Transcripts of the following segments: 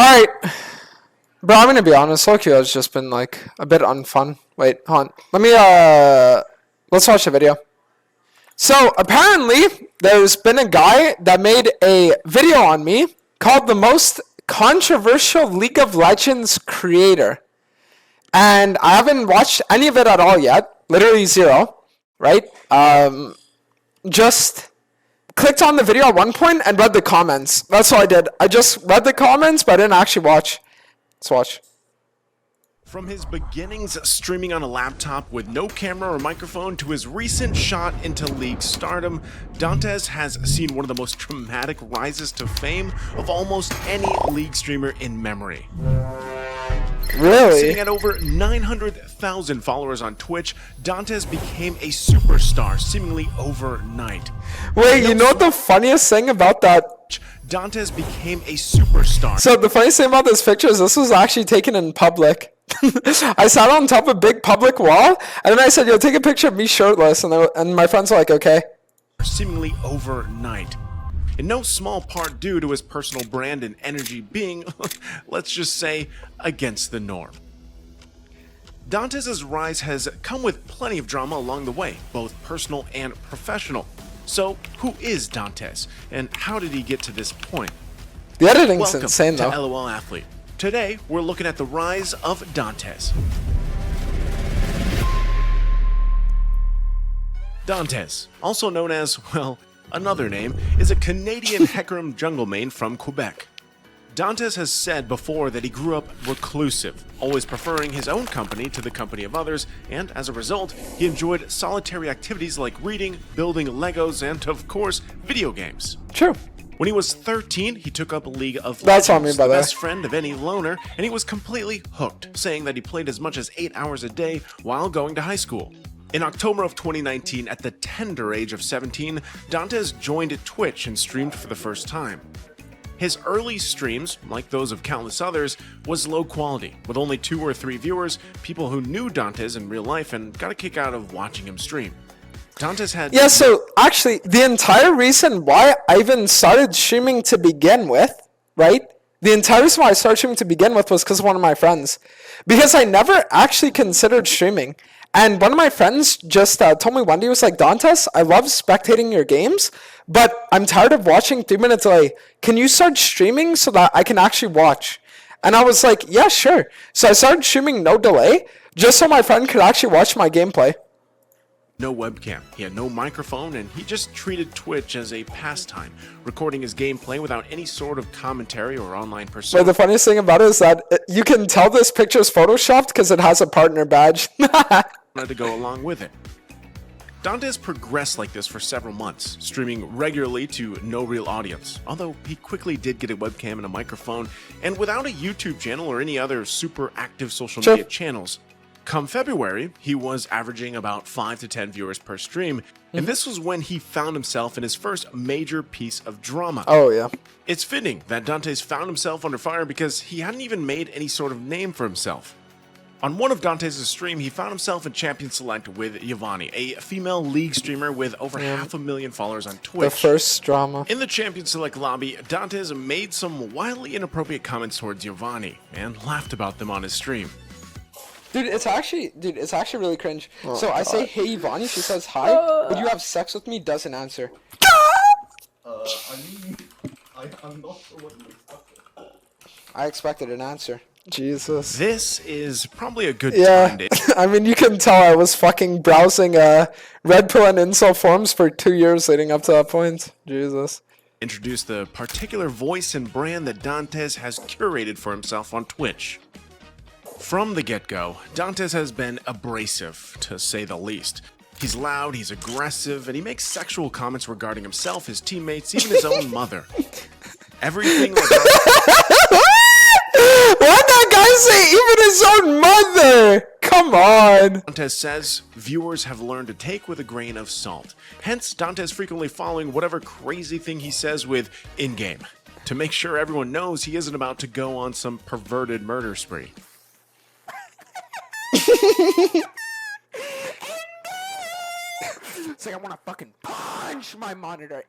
Alright. Bro, I'm gonna be honest. Loki has just been like a bit unfun. Wait, hold on. Let me let's watch the video. So apparently there's been a guy that made a video on me called the most controversial League of Legends creator. And I haven't watched any of it at all yet. Literally zero. Right? Just clicked on the video at one point and read the comments. That's all I did. I just read the comments, but I didn't actually watch. Let's watch. From his beginnings streaming on a laptop with no camera or microphone to his recent shot into League stardom, Dantes has seen one of the most dramatic rises to fame of almost any League streamer in memory. Really? Sitting at over 900,000 followers on Twitch, Dantes became a superstar seemingly overnight. Wait, you know what the funniest thing about that? Dantes became a superstar. So the funniest thing about this picture is this was actually taken in public. I sat on top of a big public wall, and then I said, yo, take a picture of me shirtless, and my friends were like, okay. Seemingly overnight. In no small part due to his personal brand and energy being, let's just say, against the norm. Dantes' rise has come with plenty of drama along the way, both personal and professional. So, who is Dantes, and how did he get to this point? The editing's Welcome insane, to though. LOL Athlete. Today, we're looking at the rise of Dantes. Dantes, also known as, well, another name, is a Canadian Hecarim jungle main from Quebec. Dantes has said before that he grew up reclusive, always preferring his own company to the company of others, and as a result, he enjoyed solitary activities like reading, building Legos, and of course, video games. True. When he was 13, he took up League of That's Legends, on me, by the the way. best friend of any loner, and he was completely hooked, saying that he played as much as 8 hours a day while going to high school. In October of 2019, at the tender age of 17, Dantes joined Twitch and streamed for the first time. His early streams, like those of countless others, was low quality, with only 2 or 3 viewers, people who knew Dantes in real life and got a kick out of watching him stream. Dantes had... Yeah, so actually, the entire reason why I even started streaming to begin with, right? The entire reason why I started streaming to begin with was because of one of my friends. Because I never actually considered streaming. And one of my friends just told me one day, he was like, Dantes, I love spectating your games, but I'm tired of watching 3 minutes delay. Can you start streaming so that I can actually watch? And I was like, yeah, sure. So I started streaming no delay, just so my friend could actually watch my gameplay. No webcam, he had no microphone, and he just treated Twitch as a pastime, recording his gameplay without any sort of commentary or online persona. But the funniest thing about it is that you can tell this picture is photoshopped because it has a partner badge. Wanted to go along with it. Dantes progressed like this for several months, streaming regularly to no real audience, although he quickly did get a webcam and a microphone, and without a YouTube channel or any other super active social media channels. Come February, he was averaging about 5 to 10 viewers per stream, and this was when he found himself in his first major piece of drama. Oh, yeah. It's fitting that Dantes found himself under fire because he hadn't even made any sort of name for himself. On one of Dantes' stream, he found himself in Champion Select with Giovanni, a female League streamer with over 500,000 followers on Twitch. The first drama. In the Champion Select lobby, Dantes made some wildly inappropriate comments towards Giovanni and laughed about them on his stream. Dude, it's actually really cringe. Oh, so I say, hey, Ivani, she says, hi, would you have sex with me? Doesn't answer. I'm not sure what you're talking. I expected an answer. Jesus. This is probably a good time to... I mean, you can tell I was fucking browsing Red Pill and Incel forums for 2 years leading up to that point. Jesus. Introduce the particular voice and brand that Dantes has curated for himself on Twitch. From the get-go, Dantes has been abrasive, to say the least. He's loud, he's aggressive, and he makes sexual comments regarding himself, his teammates, even his own mother. Everything like Why'd that guy say even his own mother? Come on. Dantes says viewers have learned to take with a grain of salt. Hence, Dantes frequently following whatever crazy thing he says with in-game, to make sure everyone knows he isn't about to go on some perverted murder spree. It's like I want to fucking punch my monitor.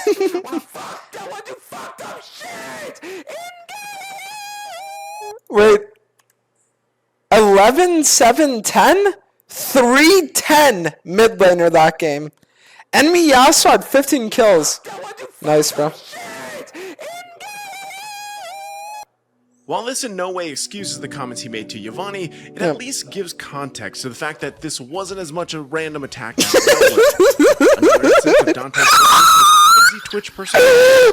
I want to do fucked up shit. In-game. Wait. 11, 7, 10? 310 mid laner that game. Enemy Yasuo had 15 kills. Nice, bro. While this in no way excuses the comments he made to Giovanni, it at least gives context to the fact that this wasn't as much a random attack as another instance of Dantes' crazy Twitch persona.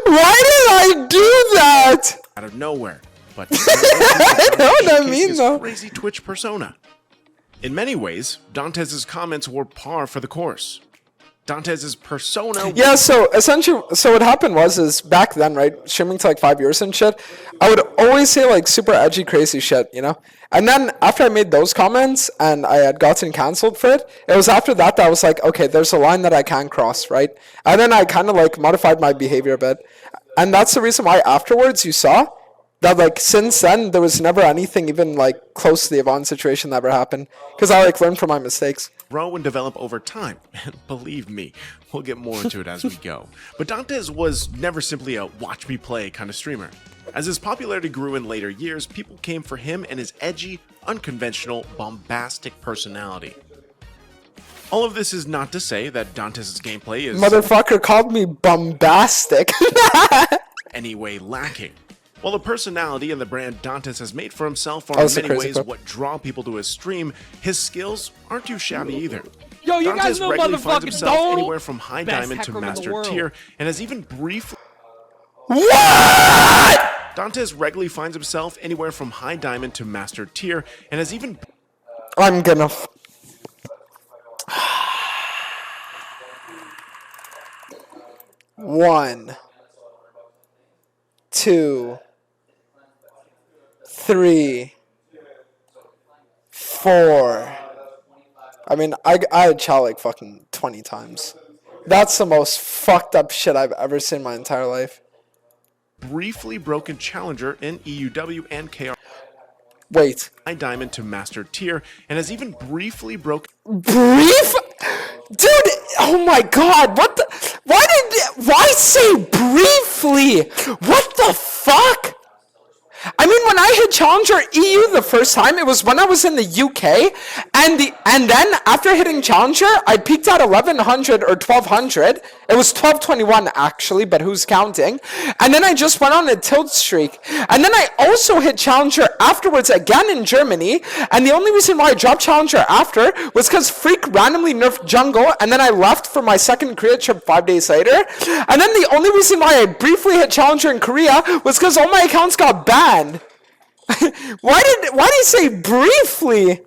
Why did I do that? Out of nowhere. But I know what I mean, though. Crazy Twitch persona. In many ways, Dantes' comments were par for the course. Dantes' persona. Yeah, so essentially, so what happened was back then, right, streaming to like 5 years and shit, I would always say like super edgy, crazy shit, you know? And then after I made those comments and I had gotten canceled for it, it was after that I was like, okay, there's a line that I can't cross, right? And then I kind of like modified my behavior a bit. And that's the reason why afterwards you saw that like since then there was never anything even like close to the Yvonne situation that ever happened. Because I like learned from my mistakes. Grow and develop over time, and believe me, we'll get more into it as we go. But Dantes was never simply a watch me play kind of streamer. As his popularity grew in later years, people came for him and his edgy, unconventional, bombastic personality. All of this is not to say that Dantes' gameplay is Motherfucker called me bombastic. anyway lacking. While the personality and the brand Dantes has made for himself are in many ways what draw people to his stream, his skills aren't too shabby either. Yo, you Dantes guys know regularly finds motherfucking himself Doaenel? anywhere from high Best diamond to hacker in the master world. tier, and has even briefly... What? Dantes regularly finds himself anywhere from high diamond to master tier, and has even... I'm gonna... 1, 2, 3, 4. I mean, I had Chow like fucking 20 times. That's the most fucked up shit I've ever seen in my entire life. briefly broken challenger in EUW and KR Wait. high diamond to master tier, and has even briefly broken... Brief? Dude, oh my god, what the... Why say briefly? What the fuck? I mean, when I hit Challenger EU the first time, it was when I was in the UK, and then after hitting Challenger, I peaked at 1100 or 1200. It was 1221 actually, but who's counting? And then I just went on a tilt streak. And then I also hit Challenger afterwards again in Germany, and the only reason why I dropped Challenger after was because Freak randomly nerfed Jungle, and then I left for my second Korea trip 5 days later. And then the only reason why I briefly hit Challenger in Korea was because all my accounts got banned. Why did he say briefly?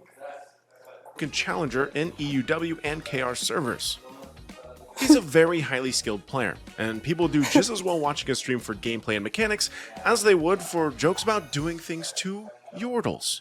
challenger in EUW and KR servers. He's a very highly skilled player, and people do just as well watching a stream for gameplay and mechanics as they would for jokes about doing things to yordles.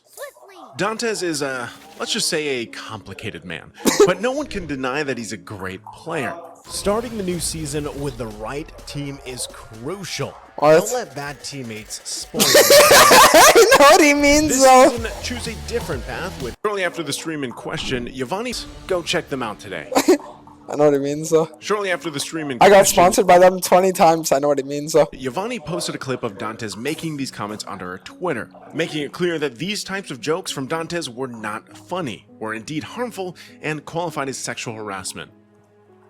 Dantes is let's just say a complicated man, but no one can deny that he's a great player. Starting the new season with the right team is crucial. What? Don't let bad teammates spoil you. I know what he means This though. season, choose a different path with... Shortly after the stream in question, Giovanni... Go check them out today. I know what he means though. Shortly after the stream in I got question, sponsored by them 20 times. I know what he means though. Giovanni posted a clip of Dantes making these comments onto her Twitter, making it clear that these types of jokes from Dantes were not funny, were indeed harmful, and qualified as sexual harassment.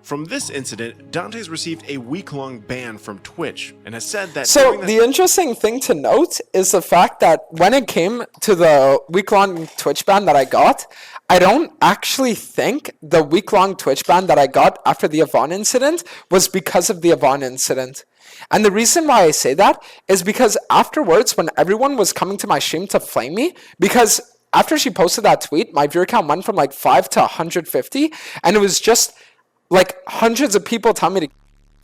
From this incident, Dantes received a week-long ban from Twitch, and has said that... So during the interesting thing to note is the fact that when it came to the week-long Twitch ban that I got, I don't actually think the week-long Twitch ban that I got after the Yvonne incident was because of the Yvonne incident. And the reason why I say that is because afterwards, when everyone was coming to my stream to flame me, because after she posted that tweet, my viewer count went from like 5 to 150, and it was just like hundreds of people telling me to,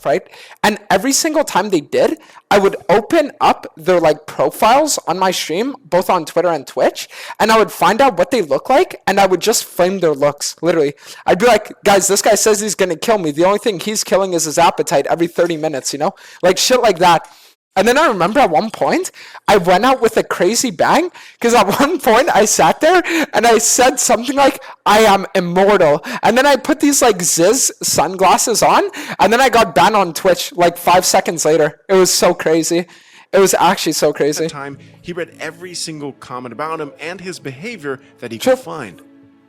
right? And every single time they did, I would open up their like profiles on my stream, both on Twitter and Twitch, and I would find out what they look like, and I would just flame their looks, literally. I'd be like, guys, this guy says he's gonna kill me. The only thing he's killing is his appetite every 30 minutes, you know? Like shit like that. And then I remember at one point, I went out with a crazy bang, because at one point I sat there and I said something like, I am immortal. And then I put these like Ziz sunglasses on, and then I got banned on Twitch like 5 seconds later. It was so crazy. It was actually so At crazy. the time, he read every single comment about him and his behavior that he True. could find.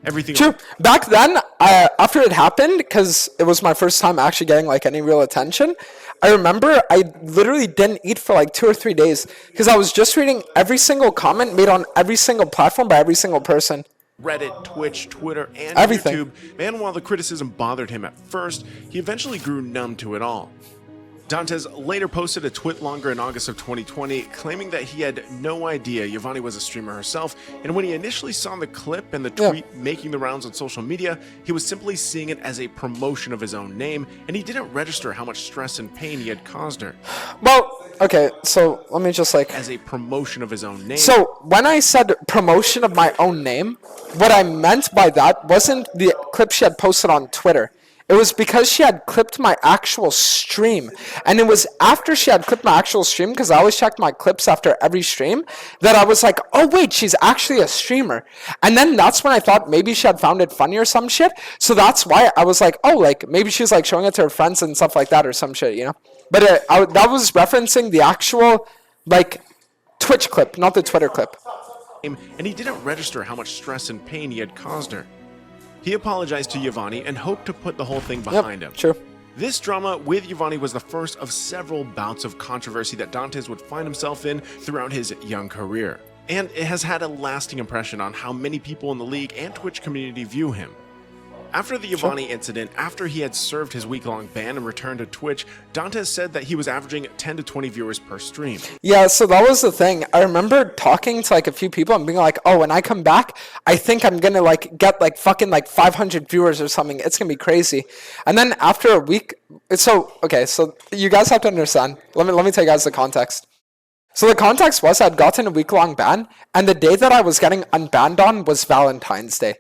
Everything. True. Back then, after it happened, because it was my first time actually getting like any real attention, I remember I literally didn't eat for like 2 or 3 days because I was just reading every single comment made on every single platform by every single person. Reddit, Twitch, Twitter, and Everything. YouTube, and while the criticism bothered him at first, he eventually grew numb to it all. Dantes later posted a tweet longer in August of 2020, claiming that he had no idea Yvonne was a streamer herself, and when he initially saw the clip and the tweet making the rounds on social media, he was simply seeing it as a promotion of his own name, and he didn't register how much stress and pain he had caused her. Well, okay, so let me just like... As a promotion of his own name. So when I said promotion of my own name, what I meant by that wasn't the clip she had posted on Twitter. It was because she had clipped my actual stream. And it was after she had clipped my actual stream, because I always checked my clips after every stream, that I was like, oh wait, she's actually a streamer. And then that's when I thought maybe she had found it funny or some shit. So that's why I was like, oh, like maybe she's like showing it to her friends and stuff like that or some shit, you know? But that was referencing the actual like Twitch clip, not the Twitter clip. And he didn't register how much stress and pain he had caused her. He apologized to Yvonne and hoped to put the whole thing behind him. True. This drama with Yvonne was the first of several bouts of controversy that Dantes would find himself in throughout his young career. And it has had a lasting impression on how many people in the league and Twitch community view him. After the Yvonne incident, after he had served his week-long ban and returned to Twitch, Dantes said that he was averaging 10 to 20 viewers per stream. Yeah, so that was the thing. I remember talking to like a few people and being like, oh, when I come back, I think I'm gonna like get like fucking like 500 viewers or something. It's gonna be crazy. And then after a week, so you guys have to understand. Let me tell you guys the context. So the context was I'd gotten a week-long ban, and the day that I was getting unbanned on was Valentine's Day.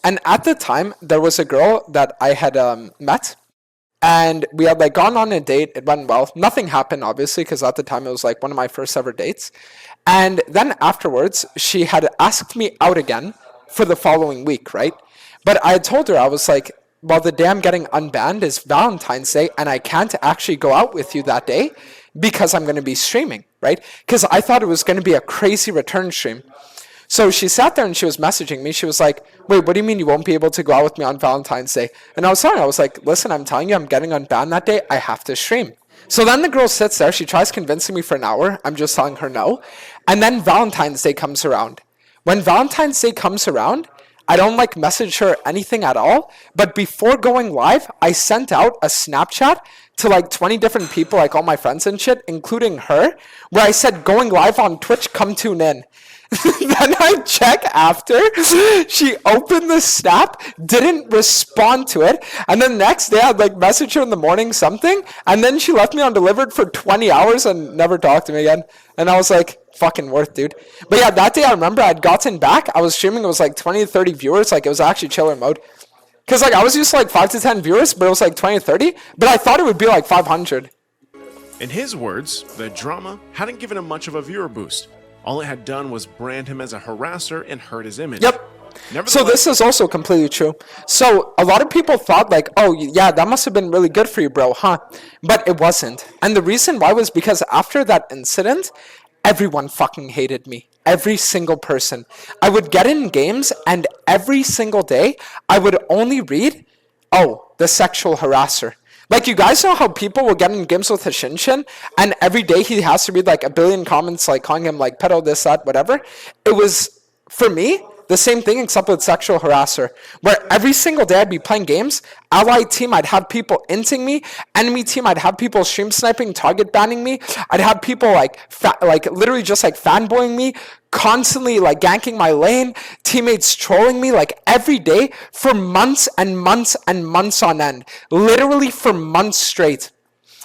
And at the time, there was a girl that I had met, and we had like gone on a date. It went well. Nothing happened, obviously, because at the time it was like one of my first ever dates. And then afterwards, she had asked me out again for the following week, right? But I had told her, I was like, well, the day I'm getting unbanned is Valentine's Day, and I can't actually go out with you that day because I'm going to be streaming, right? Because I thought it was going to be a crazy return stream. So she sat there and she was messaging me. She was like, wait, what do you mean you won't be able to go out with me on Valentine's Day? And I was telling her, I was like, listen, I'm telling you, I'm getting unbanned that day. I have to stream. So then the girl sits there. She tries convincing me for an hour. I'm just telling her no. And then Valentine's Day comes around. When Valentine's Day comes around, I don't like message her anything at all. But before going live, I sent out a Snapchat to like 20 different people, like all my friends and shit, including her, where I said, going live on Twitch, come tune in. Then I check after, she opened the snap, didn't respond to it, and then next day I'd like message her in the morning something, and then she left me undelivered for 20 hours and never talked to me again. And I was like, fucking worth, dude. But yeah, that day I remember I'd gotten back, I was streaming, it was like 20 to 30 viewers, like it was actually chiller mode. Because like I was used to like 5 to 10 viewers, but it was like 20 to 30, but I thought it would be like 500. In his words, the drama hadn't given him much of a viewer boost. All it had done was brand him as a harasser and hurt his image. Yep. So this is also completely true. So a lot of people thought like, oh yeah, that must have been really good for you, bro, huh? But it wasn't. And the reason why was because after that incident, everyone fucking hated me. Every single person. I would get in games and every single day, I would only read, oh, the sexual harasser. Like, you guys know how people will get in games with Hashinshin, and every day he has to read, like, a billion comments, like, calling him, like, pedo, this, that, whatever? It was, for me, the same thing except with sexual harasser, where every single day I'd be playing games, allied team, I'd have people inting me, enemy team, I'd have people stream sniping, target banning me, I'd have people, like literally just, like, fanboying me, constantly, like, ganking my lane, teammates trolling me, like, every day for months and months and months on end, literally for months straight.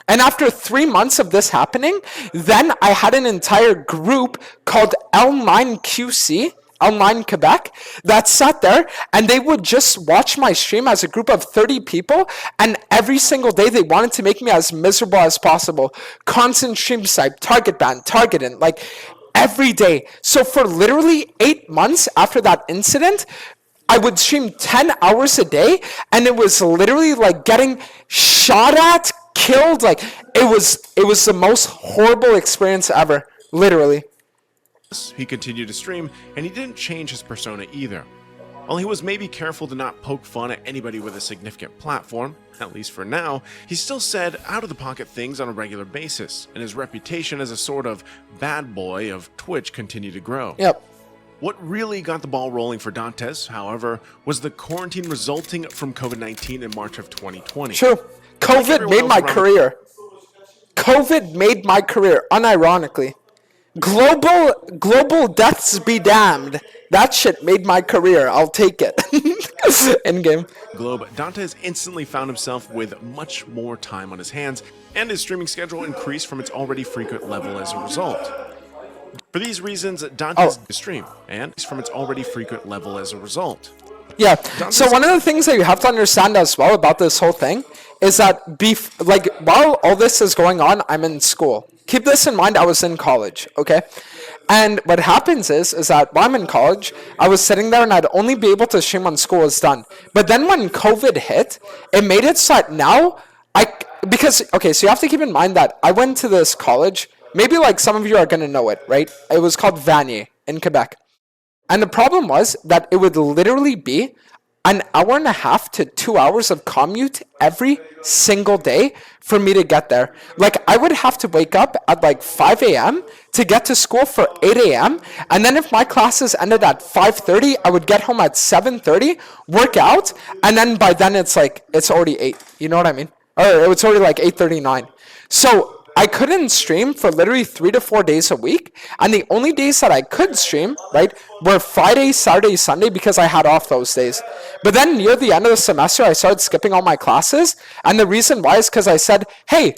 And after 3 months of this happening, then I had an entire group called L9QC, L9 Quebec, that sat there and they would just watch my stream as a group of 30 people, and every single day they wanted to make me as miserable as possible. Constant stream snipe, target ban, targeting, like every day. So for literally 8 months after that incident, I would stream 10 hours a day, and it was literally like getting shot at killed. Like it was the most horrible experience ever, literally. He continued to stream, and he didn't change his persona either. While he was maybe careful to not poke fun at anybody with a significant platform, at least for now, he still said out-of-the-pocket things on a regular basis, and his reputation as a sort of bad boy of Twitch continued to grow. Yep. What really got the ball rolling for Dantes, however, was the quarantine resulting from COVID-19 in March of 2020. True. COVID everyone made else my around- career. COVID made my career, unironically. Global deaths be damned. That shit made my career. I'll take it. Endgame. Globe, Dantes instantly found himself with much more time on his hands, and his streaming schedule increased from its already frequent level as a result. For these reasons, Dantes stream, and from its already frequent level as a result. Yeah. So one of the things that you have to understand as well about this whole thing is that while all this is going on, I'm in school. Keep this in mind, I was in college, okay? And what happens is that while I'm in college, I was sitting there and I'd only be able to stream when school was done. But then when COVID hit, it made it so that now so you have to keep in mind that I went to this college, maybe like some of you are going to know it, right? It was called Vanier in Quebec. And the problem was that it would literally be an hour and a half to 2 hours of commute every single day for me to get there. Like, I would have to wake up at like 5 a.m. to get to school for 8 a.m. And then if my classes ended at 5:30, I would get home at 7:30, work out, and then by then it's already 8. You know what I mean? Or it's already like 8:39. So I couldn't stream for literally 3 to 4 days a week, and the only days that I could stream, right, were Friday, Saturday, Sunday, because I had off those days. But then near the end of the semester, I started skipping all my classes, and the reason why is because I said, hey,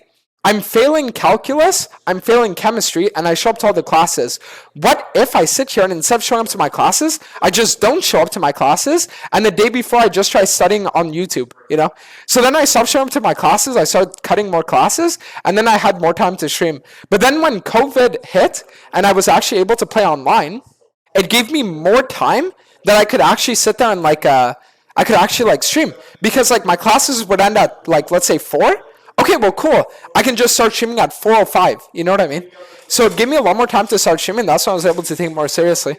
I'm failing calculus, I'm failing chemistry, and I show up to all the classes. What if I sit here and instead of showing up to my classes, I just don't show up to my classes, and the day before I just try studying on YouTube, you know? So then I stopped showing up to my classes, I started cutting more classes, and then I had more time to stream. But then when COVID hit, and I was actually able to play online, it gave me more time that I could actually sit there and I could actually stream. Because my classes would end at let's say 4. Okay, well, cool. I can just start streaming at 4:05. You know what I mean? So it gave me a lot more time to start streaming. That's when I was able to take it more seriously.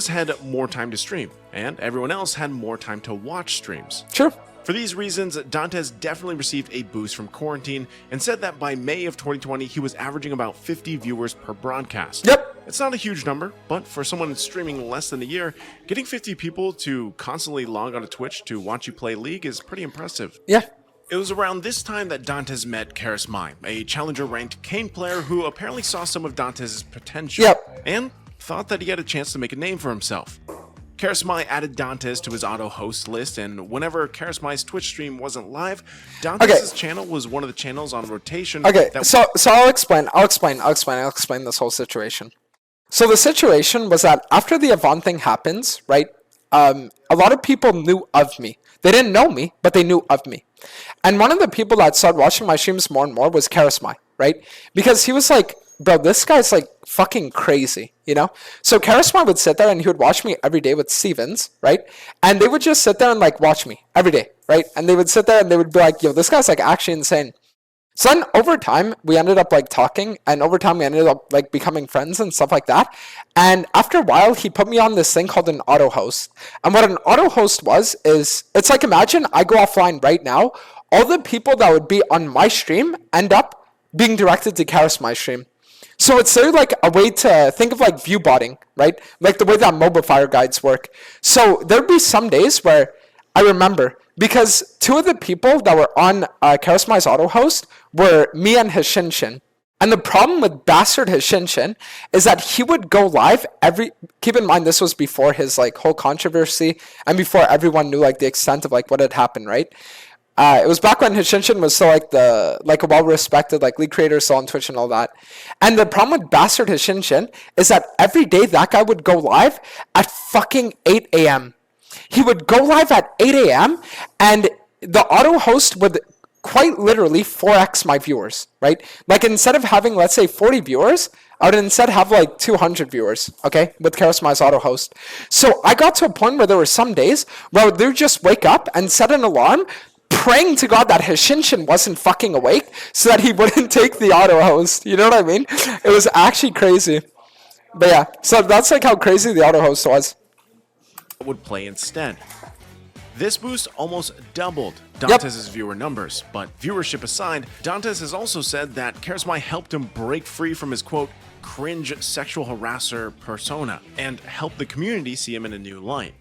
Had more time to stream, and everyone else had more time to watch streams. Sure. For these reasons, Dantes definitely received a boost from quarantine and said that by May of 2020, he was averaging about 50 viewers per broadcast. Yep. It's not a huge number, but for someone streaming less than a year, getting 50 people to constantly log on to Twitch to watch you play League is pretty impressive. Yeah. It was around this time that Dantes met Karismai, a challenger-ranked Kane player who apparently saw some of Dantes' potential and thought that he had a chance to make a name for himself. Karismai added Dantes to his auto-host list, and whenever Karismai's Twitch stream wasn't live, Dantes' channel was one of the channels on rotation. Okay, so I'll explain this whole situation. So the situation was that after the Avant thing happens, right, a lot of people knew of me. They didn't know me, but they knew of me. And one of the people that started watching my streams more and more was Karismai, right? Because he was like, bro, this guy's fucking crazy, you know? So Karismai would sit there and he would watch me every day with Stevens, right? And they would just sit there and watch me every day, right? And they would sit there and they would be like, yo, this guy's actually insane. So then over time, we ended up talking, and over time we ended up becoming friends and stuff like that. And after a while, he put me on this thing called an auto host. And what an auto host is it's imagine I go offline right now, all the people that would be on my stream end up being directed to Karismai's stream. So it's sort of a way to think of view botting, right? The way that mobile fire guides work. So there'd be some days where I remember, because 2 of the people that were on Karismai's auto host were me and Hishinshin. And the problem with Bastard Hishinshin is that he would go live keep in mind this was before his whole controversy and before everyone knew the extent of what had happened, right? It was back when Hishinshin was still a well-respected league creator still on Twitch and all that. And the problem with Bastard Hishinshin is that every day that guy would go live at fucking 8 a.m. He would go live at 8 a.m. and the auto host would quite literally 4x my viewers, right? Instead of having, let's say, 40 viewers, I would instead have 200 viewers, okay, with Karismai's auto host. So I got to a point where there were some days where they would just wake up and set an alarm, praying to God that his Shinshin wasn't fucking awake so that he wouldn't take the auto host. You know what I mean? It was actually crazy. But yeah, so that's like how crazy the auto host was. would play instead. This boost almost doubled Dantes' viewer numbers, but viewership aside, Dantes has also said that Charismai helped him break free from his quote, cringe sexual harasser persona and help the community see him in a new light.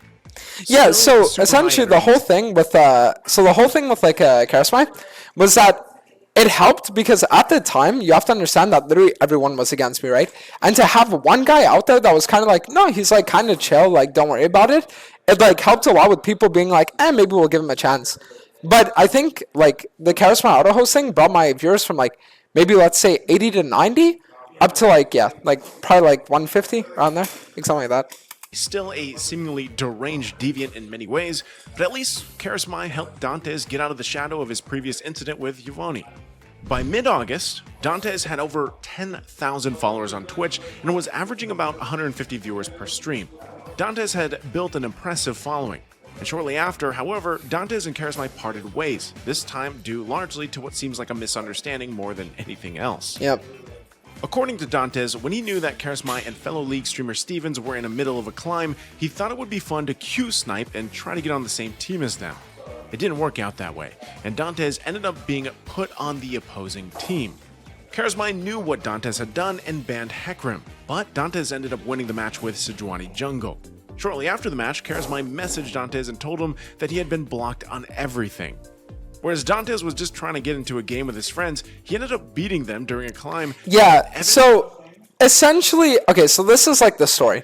Yeah, so Super essentially high the whole thing with like Charismai was that it helped because at the time you have to understand that literally everyone was against me, right? And to have one guy out there that was kind of like, no, he's like kind of chill, like don't worry about it. It like helped a lot with people being like, maybe we'll give him a chance. But I think like the Charisma auto hosting brought my viewers from like maybe let's say 80 to 90 up to like probably like 150 around there, like something like that. Still a seemingly deranged deviant in many ways, but at least Charismai helped Dantes get out of the shadow of his previous incident with Yvonne. By mid-August, Dantes had over 10,000 followers on Twitch and was averaging about 150 viewers per stream. Dantes had built an impressive following, and shortly after, however, Dantes and Charismai parted ways, this time due largely to what seems like a misunderstanding more than anything else. Yep. According to Dantes, when he knew that Charismai and fellow League streamer Stevens were in the middle of a climb, he thought it would be fun to Q-snipe and try to get on the same team as them. It didn't work out that way, and Dantes ended up being put on the opposing team. Charismai knew what Dantes had done and banned Hecarim, but Dantes ended up winning the match with Sejuani Jungle. Shortly after the match, Charismai messaged Dantes and told him that he had been blocked on everything. Whereas Dantes was just trying to get into a game with his friends, he ended up beating them during a climb. Yeah, so essentially, okay, so this is like the story.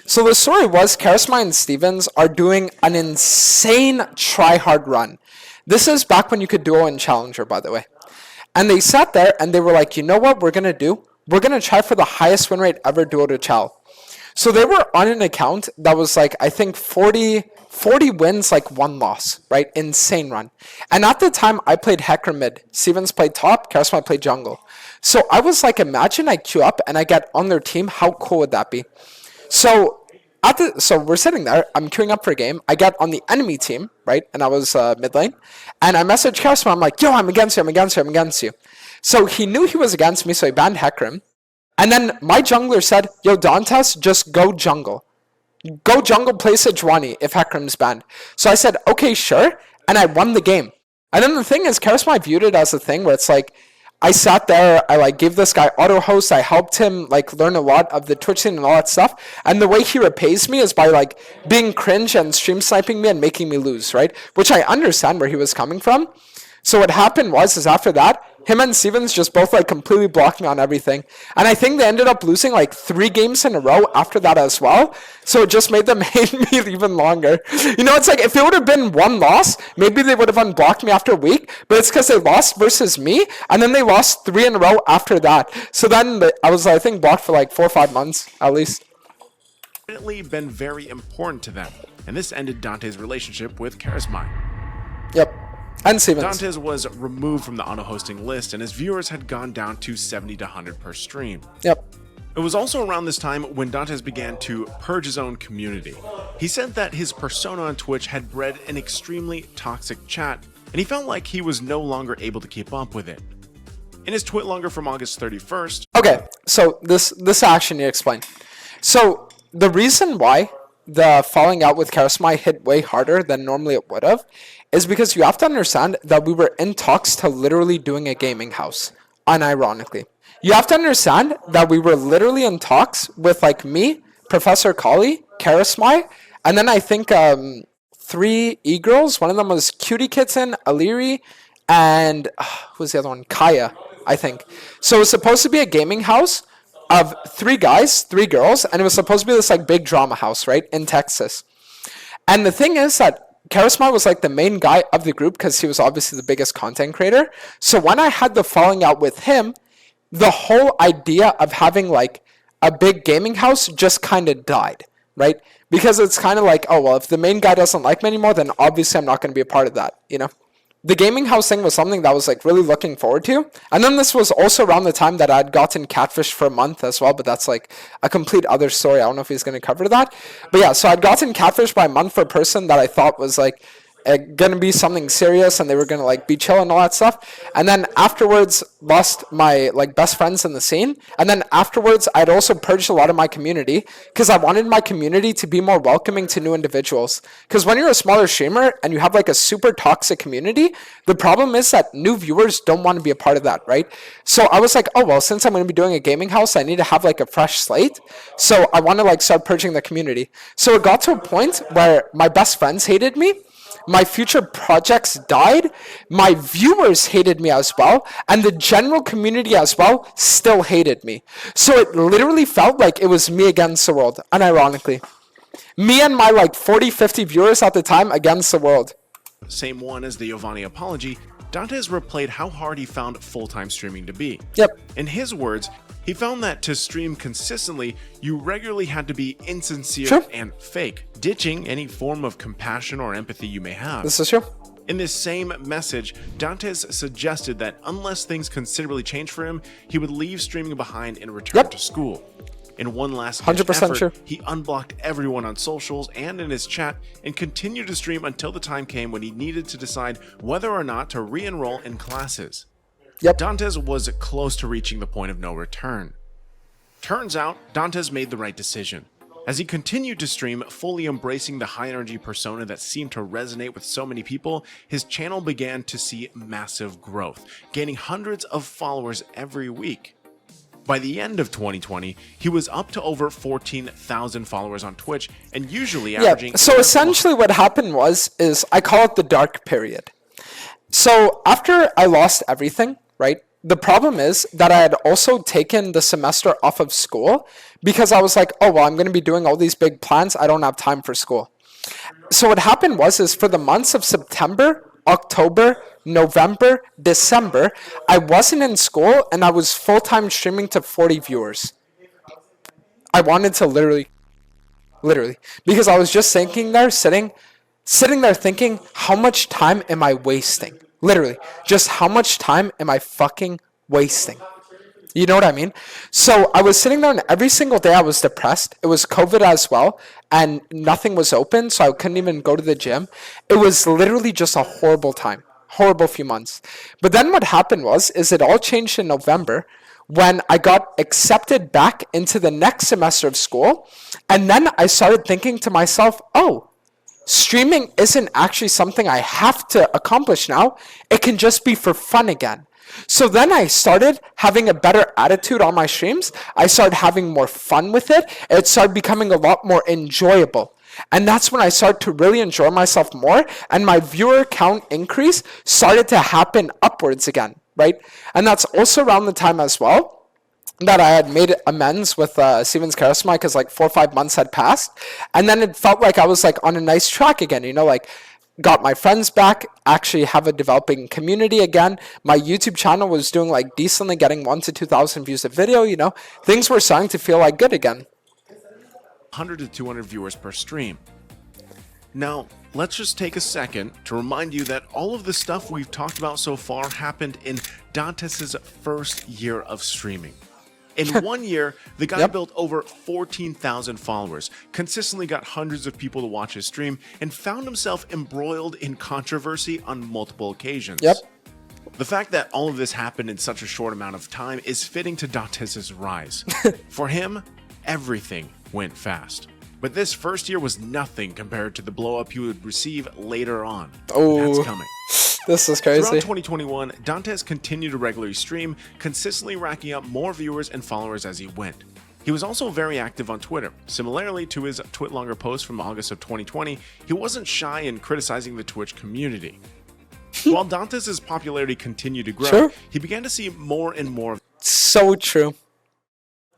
So the story was Charisma and Stevens are doing an insane try-hard run. This is back when you could duo in Challenger, by the way. And they sat there and they were like, you know what we're going to do? We're going to try for the highest win rate ever duo to Chal. So they were on an account that was like, I think 40 wins, like 1 loss, right? Insane run. And at the time, I played Hecarim mid. Stevens played top, Charisma played jungle. So I was like, imagine I queue up and I get on their team. How cool would that be? So we're sitting there. I'm queuing up for a game. I get on the enemy team, right? And I was mid lane. And I message Charisma. I'm like, yo, I'm against you. So he knew he was against me, so he banned Hecarim. And then my jungler said, yo, Dantes, just go jungle. Go jungle, play Sejuani if Hecarim's banned. So I said, okay, sure. And I won the game. And then the thing is, Charisma viewed it as a thing where it's like, I sat there, I like gave this guy auto host, I helped him like learn a lot of the Twitch scene and all that stuff. And the way he repays me is by like being cringe and stream sniping me and making me lose, right? Which I understand where he was coming from. So what happened is after that, him and Stevens just both like completely blocked me on everything. And I think they ended up losing like 3 games in a row after that as well. So it just made them hate me even longer. You know, it's like if it would have been 1 loss, maybe they would have unblocked me after a week. But it's because they lost versus me. And then they lost 3 in a row after that. So then I was, I think, blocked for like 4 or 5 months at least. Definitely been very important to them. And this ended Dante's relationship with Charismai. Yep. And Stevens. Dantes was removed from the auto-hosting list, and his viewers had gone down to 70 to 100 per stream. Yep. It was also around this time when Dantes began to purge his own community. He said that his persona on Twitch had bred an extremely toxic chat, and he felt like he was no longer able to keep up with it. In his Twitlonger from August 31st... Okay, so this action you explained. So the reason why the falling out with Charisma hit way harder than normally it would have is because you have to understand that we were in talks to literally doing a gaming house, unironically. You have to understand that we were literally in talks with like me, Professor Kali, Charisma, and then I think 3 e-girls. One of them was Cutie Kitten, Aliri, and who was the other one? Kaya, I think. So it was supposed to be a gaming house of 3 guys, 3 girls, and it was supposed to be this like big drama house, right, in Texas. And the thing is that Charisma was like the main guy of the group because he was obviously the biggest content creator. So when I had the falling out with him, the whole idea of having like a big gaming house just kind of died, right? Because it's kind of like, oh, well, if the main guy doesn't like me anymore, then obviously I'm not going to be a part of that, you know? The gaming house thing was something that I was like really looking forward to. And then this was also around the time that I'd gotten catfish for a month as well, but that's like a complete other story. I don't know if he's going to cover that. But yeah, so I'd gotten catfish by a month for a person that I thought was like gonna be something serious, and they were gonna like be chill and all that stuff. And then afterwards, lost my like best friends in the scene. And then afterwards, I'd also purged a lot of my community because I wanted my community to be more welcoming to new individuals. Because when you're a smaller streamer and you have like a super toxic community, the problem is that new viewers don't want to be a part of that, right? So I was like, oh well, since I'm gonna be doing a gaming house, I need to have like a fresh slate. So I want to like start purging the community. So it got to a point where my best friends hated me. My future projects died, my viewers hated me as well, and the general community as well still hated me. So it literally felt like it was me against the world, unironically. Me and my like 40, 50 viewers at the time against the world. Same one as the Giovanni apology, Dantes replayed how hard he found full-time streaming to be. Yep. In his words, he found that to stream consistently, you regularly had to be insincere Sure. and fake, ditching any form of compassion or empathy you may have. This is true. In this same message, Dantes suggested that unless things considerably changed for him, he would leave streaming behind and return Yep. to school. In one last 100% effort, true. he unblocked everyone on socials and in his chat and continued to stream until the time came when he needed to decide whether or not to re-enroll in classes. Yep. Dantes was close to reaching the point of no return. Turns out, Dantes made the right decision. As he continued to stream, fully embracing the high-energy persona that seemed to resonate with so many people, his channel began to see massive growth, gaining hundreds of followers every week. By the end of 2020, he was up to over 14,000 followers on Twitch and usually averaging... Yeah, so essentially what happened is I call it the dark period. So after I lost everything, right? The problem is that I had also taken the semester off of school because I was like, oh, well, I'm going to be doing all these big plans. I don't have time for school. So what happened is for the months of September, October, November, December, I wasn't in school and I was full-time streaming to 40 viewers. I wanted to literally, because I was just sitting there thinking, how much time am I wasting? Literally, just how much time am I fucking wasting? You know what I mean? So I was sitting there and every single day I was depressed. It was COVID as well and nothing was open, so I couldn't even go to the gym. It was literally just a horrible time, horrible few months. But then what happened is it all changed in November when I got accepted back into the next semester of school. And then I started thinking to myself, oh, streaming isn't actually something I have to accomplish now. It can just be for fun again. So then I started having a better attitude on my streams. I started having more fun with it. It started becoming a lot more enjoyable. And that's when I started to really enjoy myself more. And my viewer count increase started to happen upwards again, right? And that's also around the time as well that I had made amends with Steven's Charisma because like 4 or 5 months had passed. And then it felt like I was like on a nice track again, you know, like got my friends back, actually have a developing community again. My YouTube channel was doing like decently, getting 1,000 to 2,000 views a video, you know. Things were starting to feel like good again. 100 to 200 viewers per stream. Now, let's just take a second to remind you that all of the stuff we've talked about so far happened in Dantes' first year of streaming. In 1 year, the guy built over 14,000 followers, consistently got hundreds of people to watch his stream, and found himself embroiled in controversy on multiple occasions. The fact that all of this happened in such a short amount of time is fitting to Dantes' rise. For him, everything went fast. But this first year was nothing compared to the blow-up he would receive later on. Oh, that's coming. This is crazy. Throughout 2021, Dantes continued to regularly stream, consistently racking up more viewers and followers as he went. He was also very active on Twitter. Similarly to his TwitLonger post from August of 2020, he wasn't shy in criticizing the Twitch community. While Dantes' popularity continued to grow, he began to see more and more. So true.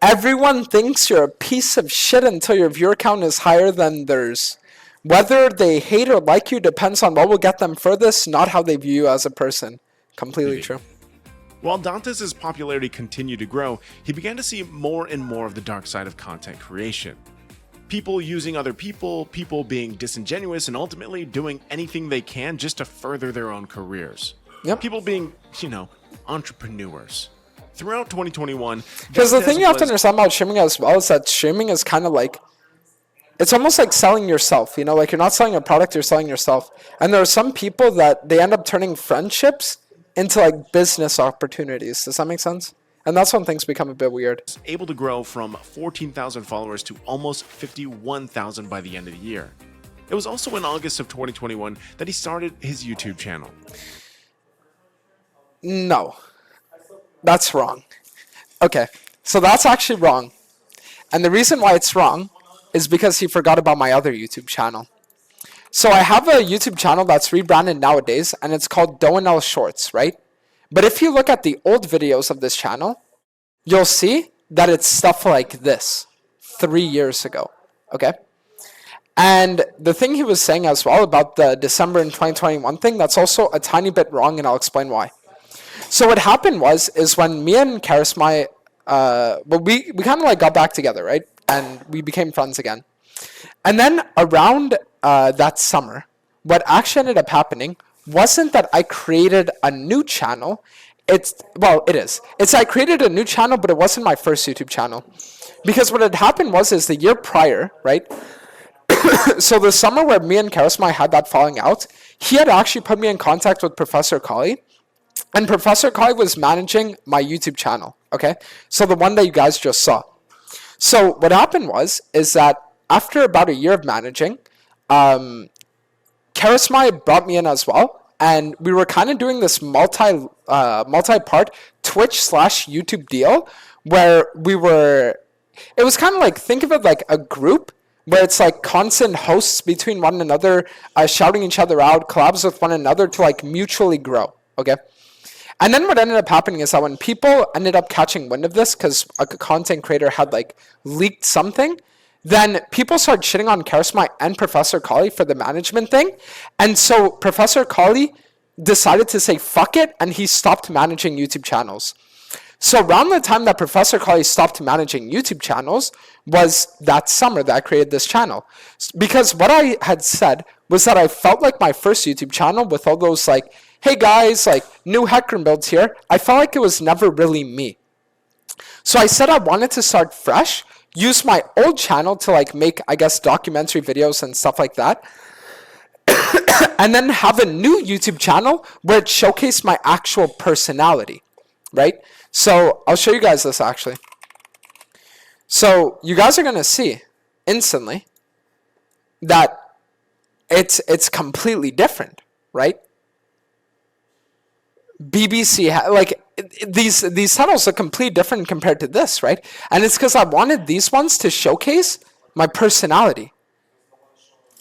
Everyone thinks you're a piece of shit until your viewer count is higher than theirs. Whether they hate or like you depends on what will get them furthest, not how they view you as a person. Completely true. While Dantes' popularity continued to grow, he began to see more and more of the dark side of content creation. People using other people, people being disingenuous, and ultimately doing anything they can just to further their own careers. People being, you know, entrepreneurs. Throughout 2021... Because the thing you have to understand about streaming as well is that streaming is kind of like... it's almost like selling yourself, you know, like you're not selling a product, you're selling yourself. And there are some people that they end up turning friendships into like business opportunities. Does that make sense? And that's when things become a bit weird. Able to grow from 14,000 followers to almost 51,000 by the end of the year. It was also in August of 2021 that he started his YouTube channel. No, that's wrong. Okay, so that's actually wrong. And the reason why it's wrong is because he forgot about my other YouTube channel. So I have a YouTube channel that's rebranded nowadays, and it's called Doaenel Shorts, right? But if you look at the old videos of this channel, you'll see that it's stuff like this 3 years ago, okay? And the thing he was saying as well about the December in 2021 thing, that's also a tiny bit wrong, and I'll explain why. So what happened is when me and Karisma, we kind of like got back together, right? And we became friends again. And then around that summer, what actually ended up happening wasn't that I created a new channel. It is. It's I created a new channel, but it wasn't my first YouTube channel. Because what had happened is the year prior, right? So the summer where me and Karisma had that falling out, he had actually put me in contact with Professor Kali. And Professor Kali was managing my YouTube channel, okay? So the one that you guys just saw. So what happened is that after about a year of managing, Karisma brought me in as well. And we were kind of doing this multi-part Twitch/YouTube deal where it was kind of like, think of it like a group where it's like constant hosts between one another, shouting each other out, collabs with one another to like mutually grow, okay? And then what ended up happening is that when people ended up catching wind of this, because a content creator had like leaked something, then people started shitting on Karisma and Professor Kali for the management thing. And so Professor Kali decided to say fuck it, and he stopped managing YouTube channels. So around the time that Professor Kali stopped managing YouTube channels was that summer that I created this channel. Because what I had said was that I felt like my first YouTube channel with all those like, hey guys, like new Heckran builds here, I felt like it was never really me. So I said I wanted to start fresh, use my old channel to like make, I guess, documentary videos and stuff like that. And then have a new YouTube channel where it showcased my actual personality, right? So I'll show you guys this actually. So you guys are going to see instantly that it's completely different, right? BBC, these titles are completely different compared to this, right? And it's because I wanted these ones to showcase my personality.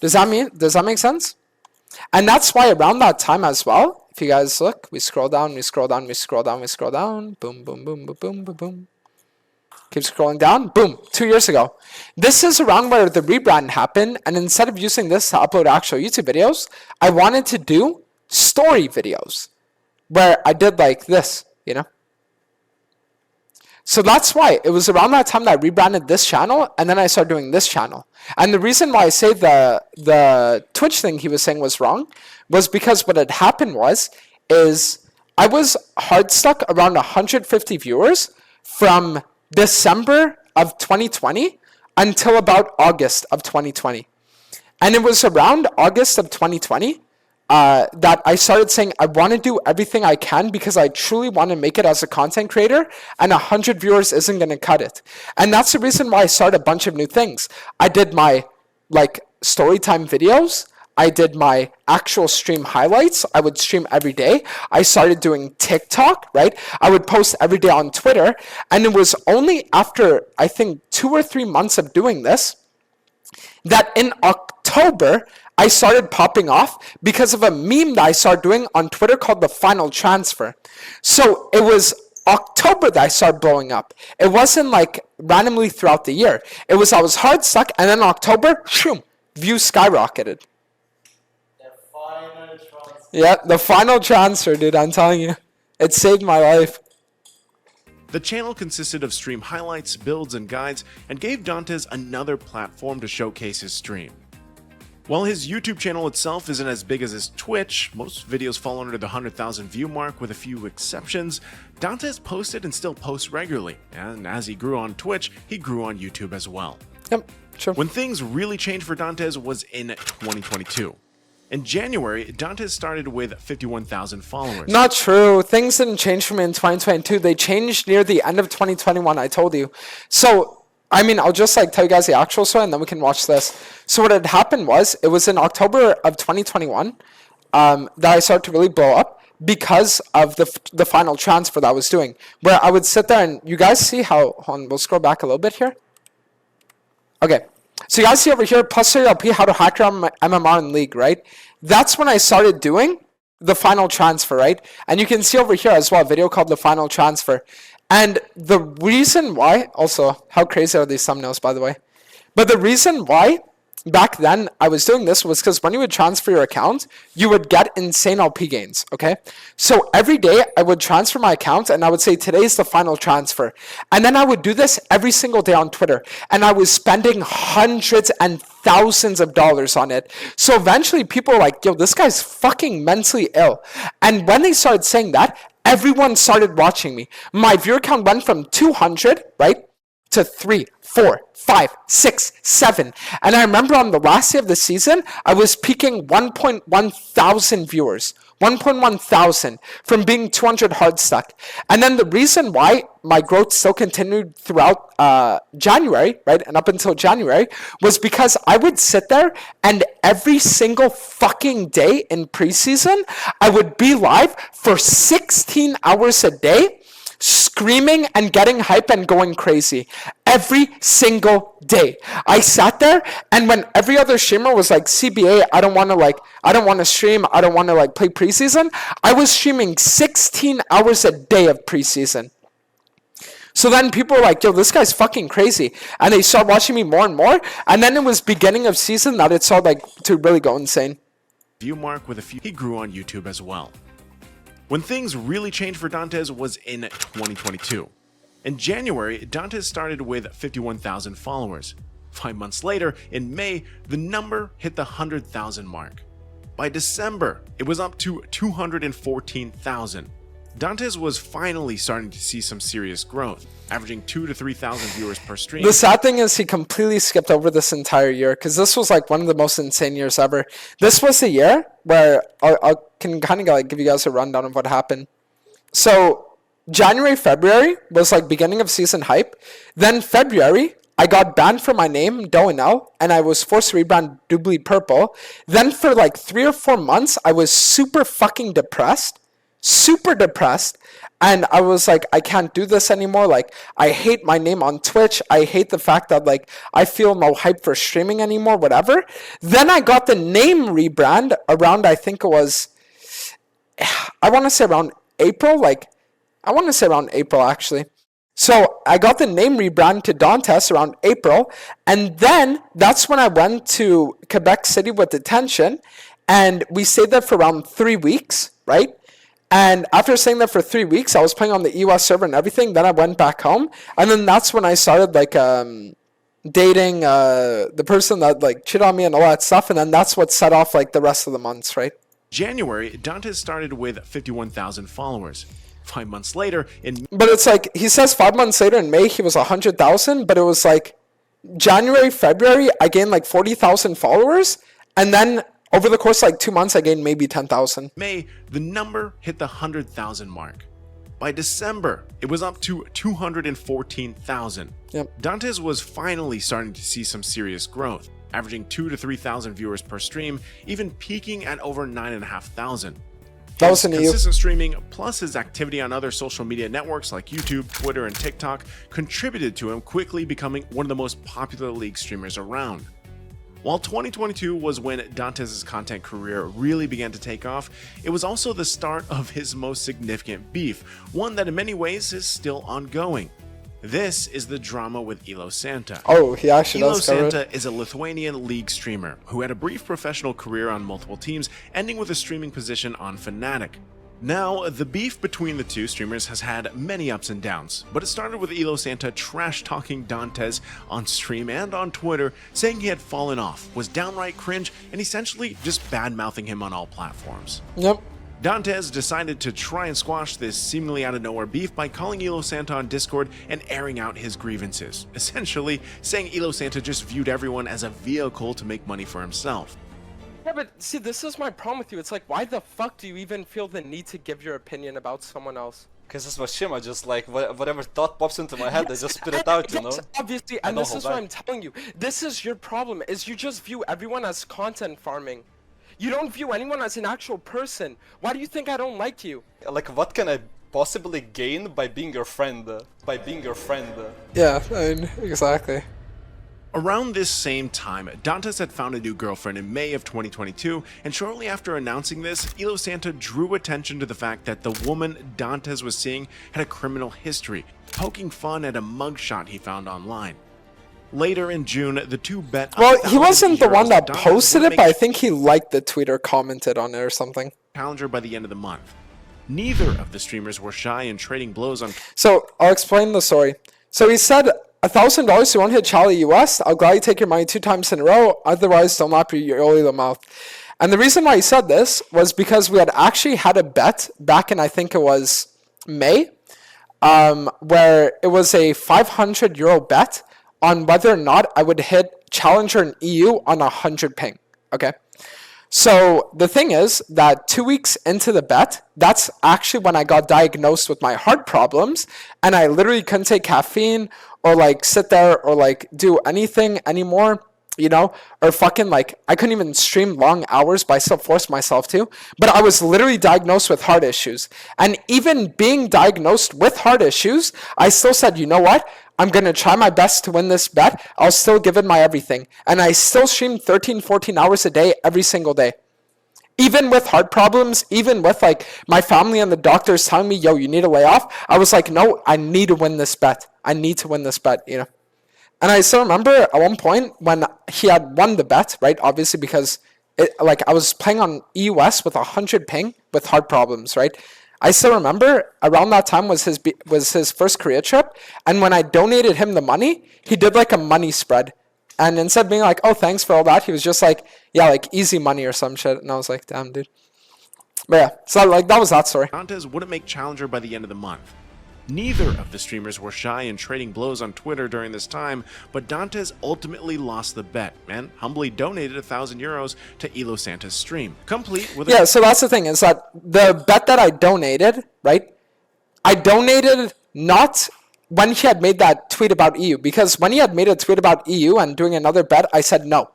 Does that make sense? And that's why around that time as well, if you guys look, we scroll down, we scroll down, we scroll down, we scroll down, boom, boom, boom, boom, boom, boom, boom. Keep scrolling down, boom, 2 years ago. This is around where the rebrand happened, and instead of using this to upload actual YouTube videos, I wanted to do story videos where I did like this, you know? So that's why it was around that time that I rebranded this channel, and then I started doing this channel. And the reason why I say the Twitch thing he was saying was wrong was because what had happened is I was hard stuck around 150 viewers from December of 2020 until about August of 2020. And it was around August of 2020 that I started saying I want to do everything I can because I truly want to make it as a content creator, and 100 viewers isn't going to cut it. And that's the reason why I started a bunch of new things. I did my story time videos. I did my actual stream highlights. I would stream every day. I started doing TikTok, right? I would post every day on Twitter. And it was only after, I think, 2 or 3 months of doing this that in October, I started popping off because of a meme that I started doing on Twitter called the final transfer. So it was October that I started blowing up. It wasn't like randomly throughout the year. It was I was hard stuck, and then October, shoom, views skyrocketed. Yeah, the final transfer, dude, I'm telling you. It saved my life. The channel consisted of stream highlights, builds, and guides, and gave Dantes another platform to showcase his stream. While his YouTube channel itself isn't as big as his Twitch, most videos fall under the 100,000 view mark with a few exceptions, Dantes posted and still posts regularly, and as he grew on Twitch, he grew on YouTube as well. Yep, true. When things really changed for Dantes was in 2022. In January, Dantes started with 51,000 followers. Not true. Things didn't change for me in 2022. They changed near the end of 2021, I told you. So, I mean, I'll just like tell you guys the actual story and then we can watch this. So what had happened was, it was in October of 2021 that I started to really blow up because of the final transfer that I was doing. Where I would sit there and you guys see how, hold on, we'll scroll back a little bit here. Okay. So you guys see over here, plus 30 LP, how to hack your MMR in League, right? That's when I started doing the final transfer, right? And you can see over here as well, a video called The Final Transfer. And the reason why, also, how crazy are these thumbnails, by the way? But the reason why back then I was doing this was because when you would transfer your account, you would get insane LP gains, okay? So every day I would transfer my account and I would say, today's the final transfer. And then I would do this every single day on Twitter. And I was spending hundreds and thousands of dollars on it. So eventually people were like, yo, this guy's fucking mentally ill. And when they started saying that, everyone started watching me. My viewer count went from 200, right? To 3, 4, 5, 6, 7. And I remember on the last day of the season, I was peaking 1.1 thousand viewers. 1.1 thousand from being 200 hard stuck. And then the reason why my growth still continued throughout January, right, and up until January, was because I would sit there and every single fucking day in preseason, I would be live for 16 hours a day, screaming and getting hype and going crazy every single day. I sat there and when every other streamer was like, CBA, I don't want to stream, I don't want to play preseason, I was streaming 16 hours a day of preseason. So then people were like, yo, this guy's fucking crazy. And they started watching me more and more. And then it was beginning of season that it started to really go insane. View mark with a few, he grew on YouTube as well. When things really changed for Dantes was in 2022. In January, Dantes started with 51,000 followers. 5 months later, in May, the number hit the 100,000 mark. By December, it was up to 214,000. Dantes was finally starting to see some serious growth, averaging 2,000 to 3,000 viewers per stream. The sad thing is he completely skipped over this entire year because this was one of the most insane years ever. This was the year where I can kind of give you guys a rundown of what happened. So January, February was beginning of season hype. Then February, I got banned for my name, Doaenel, and I was forced to rebrand Doubly Purple. Then for 3 or 4 months, I was super fucking depressed. Super depressed, and I was like, I can't do this anymore. I hate my name on Twitch. I hate the fact that I feel no hype for streaming anymore, whatever. Then I got the name rebrand around, I think it was, I want to say around April, I want to say around April actually. So I got the name rebrand to Dantes around April, and then that's when I went to Quebec City with detention, and we stayed there for around 3 weeks, right? And after staying there for 3 weeks, I was playing on the EOS server and everything. Then I went back home. And then that's when I started dating the person that cheated on me and all that stuff. And then that's what set off the rest of the months, right? January, Dantes started with 51,000 followers. 5 months later, in But it's he says 5 months later in May, he was 100,000. But it was January, February, I gained 40,000 followers. And then over the course of 2 months, I gained maybe 10,000. May, the number hit the 100,000 mark. By December, it was up to 214,000. Yep. Dantes was finally starting to see some serious growth, averaging 2,000 to 3,000 viewers per stream, even peaking at over 9,500. That was an EU. Consistent streaming, plus his activity on other social media networks like YouTube, Twitter, and TikTok contributed to him quickly becoming one of the most popular League streamers around. While 2022 was when Dantes' content career really began to take off, it was also the start of his most significant beef, one that in many ways is still ongoing. This is the drama with Elo Santa. Oh, he actually Elo does cover it. Santa is a Lithuanian League streamer who had a brief professional career on multiple teams, ending with a streaming position on Fnatic. Now, the beef between the two streamers has had many ups and downs, but it started with Elo Santa trash-talking Dantes on stream and on Twitter, saying he had fallen off, was downright cringe, and essentially just bad-mouthing him on all platforms. Yep. Dantes decided to try and squash this seemingly out of nowhere beef by calling Elo Santa on Discord and airing out his grievances, essentially saying Elo Santa just viewed everyone as a vehicle to make money for himself. Yeah, but see, this is my problem with you. It's like, why the fuck do you even feel the need to give your opinion about someone else? Because this was Shima, just like whatever thought pops into my head, I just spit it out, you know? Obviously, and this is what I'm telling you. This is your problem, is you just view everyone as content farming. You don't view anyone as an actual person. Why do you think I don't like you? Like, what can I possibly gain by being your friend? Yeah, I mean, exactly. Around this same time, Dantes had found a new girlfriend in May of 2022, and shortly after announcing this, Elo Santa drew attention to the fact that the woman Dantes was seeing had a criminal history, poking fun at a mugshot he found online. Later in June, the two bet. Well, he wasn't the one that Dantes posted would it, but I make think he liked the tweet or commented on it or something. challenger by the end of the month. Neither of the streamers were shy in trading blows on. So, I'll explain the story. So he said, $1,000, you won't hit Charlie US, I'll gladly take your money 2 times in a row, otherwise don't lap your oily the mouth. And the reason why he said this was because we had actually had a bet back in, I think it was May, where it was a €500 bet on whether or not I would hit Challenger in EU on 100 ping, okay? So the thing is that 2 weeks into the bet, that's actually when I got diagnosed with my heart problems, and I literally couldn't take caffeine or like sit there or like do anything anymore, you know, or fucking like I couldn't even stream long hours, but I still forced myself to. But I was literally diagnosed with heart issues, and even being diagnosed with heart issues, I still said, you know what? I'm going to try my best to win this bet. I'll still give it my everything. And I still stream 13, 14 hours a day every single day. Even with heart problems, even with like my family and the doctors telling me, yo, you need to lay off. I was like, no, I need to win this bet. I need to win this bet, you know. And I still remember at one point when he had won the bet, right? Obviously because I was playing on EUS with 100 ping with heart problems, right? I still remember around that time was his first Korea trip, and when I donated him the money, he did like a money spread, and instead of being like, oh, thanks for all that, he was just like, yeah, like easy money or some shit, and I was like, damn, dude. But yeah, so like that was that story. Dantes wouldn't make challenger by the end of the month. Neither of the streamers were shy in trading blows on Twitter during this time, but Dantes ultimately lost the bet and humbly donated €1,000 to Elo Santa's stream, complete with Yeah, so that's the thing, is that the bet that I donated, right? I donated not when he had made that tweet about EU, because when he had made a tweet about EU and doing another bet, I said no.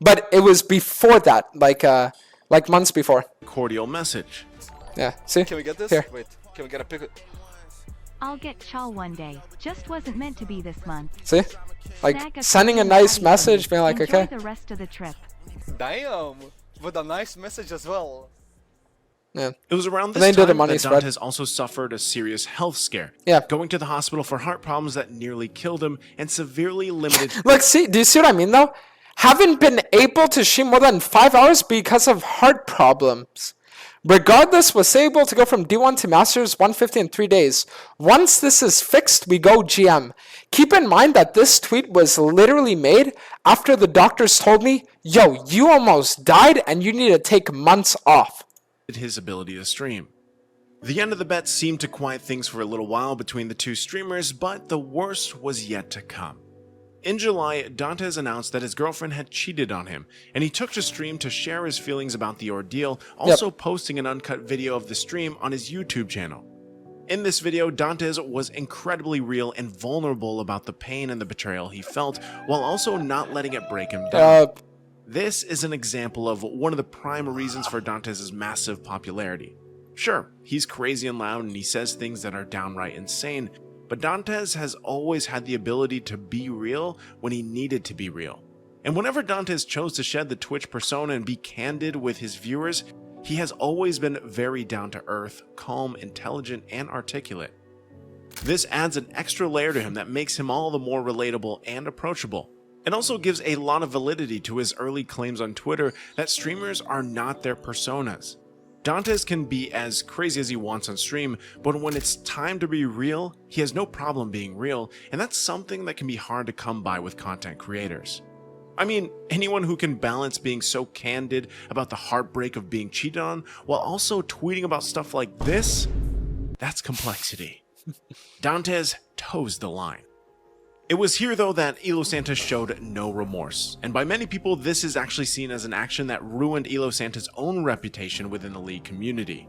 But it was before that, like months before. cordial message. Yeah, see? Can we get this? Here. Wait, can we get a pic? I'll get Chal one day. Just wasn't meant to be this month. See? Like Snag sending a cookie nice patty message, for being me. like, Enjoy okay. the rest of the trip. Damn! With a nice message as well. Yeah. It was around And this they did a time money that spread. Dantes also suffered a serious health scare, Yeah. going to the hospital for heart problems that nearly killed him and severely limited Look, see, do you see what I mean though? Haven't been able to stream more than 5 hours because of heart problems. Regardless, was able to go from D1 to Masters 150 in 3 days. Once this is fixed, we go GM. Keep in mind that this tweet was literally made after the doctors told me, yo, you almost died and you need to take months off. his ability to stream. The end of the bet seemed to quiet things for a little while between the two streamers, but the worst was yet to come. In July, Dantes announced that his girlfriend had cheated on him, and he took to stream to share his feelings about the ordeal, also posting an uncut video of the stream on his YouTube channel. In this video, Dantes was incredibly real and vulnerable about the pain and the betrayal he felt, while also not letting it break him down. This is an example of one of the prime reasons for Dantes' massive popularity. Sure, he's crazy and loud and he says things that are downright insane, but Dantes has always had the ability to be real when he needed to be real. And whenever Dantes chose to shed the Twitch persona and be candid with his viewers, he has always been very down to earth, calm, intelligent, and articulate. This adds an extra layer to him that makes him all the more relatable and approachable. It also gives a lot of validity to his early claims on Twitter that streamers are not their personas. Dantes can be as crazy as he wants on stream, but when it's time to be real, he has no problem being real, and that's something that can be hard to come by with content creators. I mean, anyone who can balance being so candid about the heartbreak of being cheated on while also tweeting about stuff like this, that's complexity. Dantes toes the line. It was here though that Elo Santos showed no remorse, and by many people this is actually seen as an action that ruined Elo Santos' own reputation within the League community.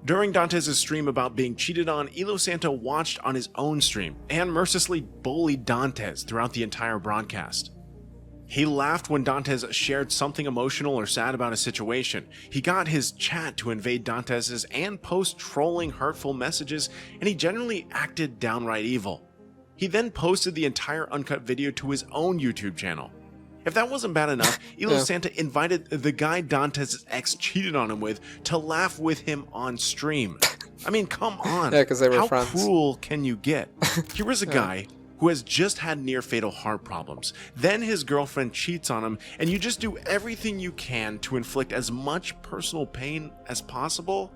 During Dantes' stream about being cheated on, Elo Santo watched on his own stream and mercilessly bullied Dantes throughout the entire broadcast. He laughed when Dantes shared something emotional or sad about a situation. He got his chat to invade Dantes' and post trolling hurtful messages, and he generally acted downright evil. He then posted the entire uncut video to his own YouTube channel. If that wasn't bad enough, Elo Santa invited the guy Dantes' ex cheated on him with to laugh with him on stream. I mean, come on. Yeah, because they were How friends. cruel can you get? Here is a guy who has just had near-fatal heart problems. Then his girlfriend cheats on him, and you just do everything you can to inflict as much personal pain as possible?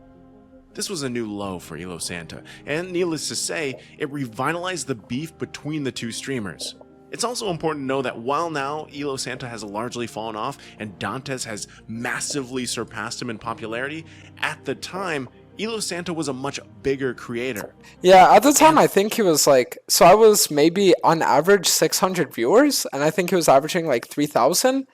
This was a new low for Elo Santa, and needless to say, it revitalized the beef between the two streamers. It's also important to know that while now Elo Santa has largely fallen off and Dantes has massively surpassed him in popularity, at the time, Elo Santa was a much bigger creator. Yeah, at the time I think he was like, so I was maybe on average 600 viewers, and I think he was averaging like 3,000,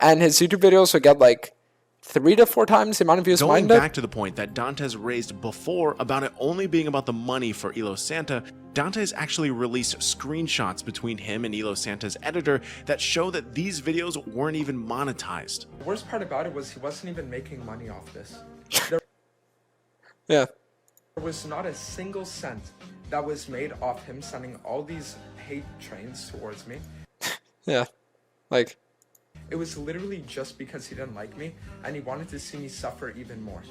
and his YouTube videos would get like 3 to 4 times the amount of views Going mine did. back to the point that Dantes raised before about it only being about the money for Elo Santa, Dantes actually released screenshots between him and Elo Santa's editor that show that these videos weren't even monetized. The worst part about it was he wasn't even making money off this. Yeah. There was not a single cent that was made off him sending all these hate trains towards me. Yeah. Like, It was literally just because he didn't like me and he wanted to see me suffer even more.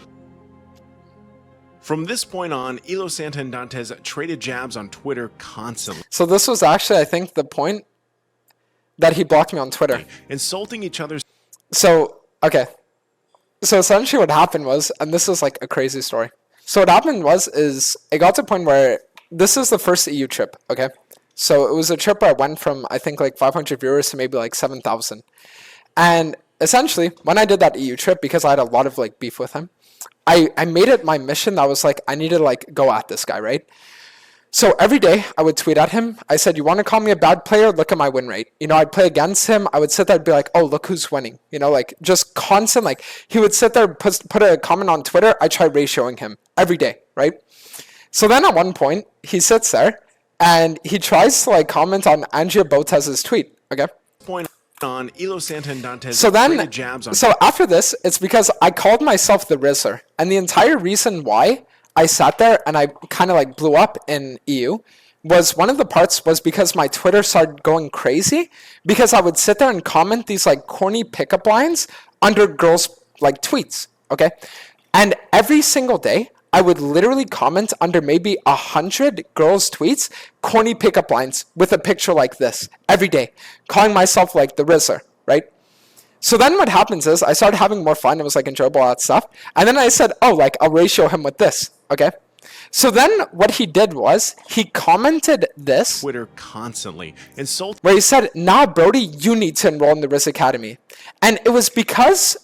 From this point on, Elo Santa and Dantes traded jabs on Twitter constantly, so this was actually, I think, the point that he blocked me on Twitter. insulting each other's So, okay. So essentially what happened was, and this is like a crazy story. So what happened is it got to a point where this is the first EU trip, okay? So it was a trip where I went from, I think, like 500 viewers to maybe like 7,000. And essentially, when I did that EU trip, because I had a lot of like beef with him, I made it my mission that was like, I need to like go at this guy, right? So every day I would tweet at him. I said, you want to call me a bad player? Look at my win rate. You know, I'd play against him. I would sit there and be like, oh, look who's winning. You know, like just constant, like he would sit there, put a comment on Twitter. I try ratioing him every day, right? So then at one point he sits there and he tries to like comment on Andrea Botez's tweet, okay? point on, Elo Santa and Dantes So then, traded jabs on so after this, it's because I called myself the Rizzler. And the entire reason why I sat there and I kind of like blew up in EU was one of the parts was because my Twitter started going crazy because I would sit there and comment these like corny pickup lines under girls' like tweets, okay? And every single day, I would literally comment under maybe 100 girls' tweets, corny pickup lines with a picture like this every day, calling myself like the Rizzler, right? So then what happens is I started having more fun. It was like enjoyable, all that stuff. And then I said, oh, like I'll ratio him with this, okay? So then what he did was he commented this Twitter constantly, insulting where he said, nah, Brody, you need to enroll in the Riz Academy. And it was because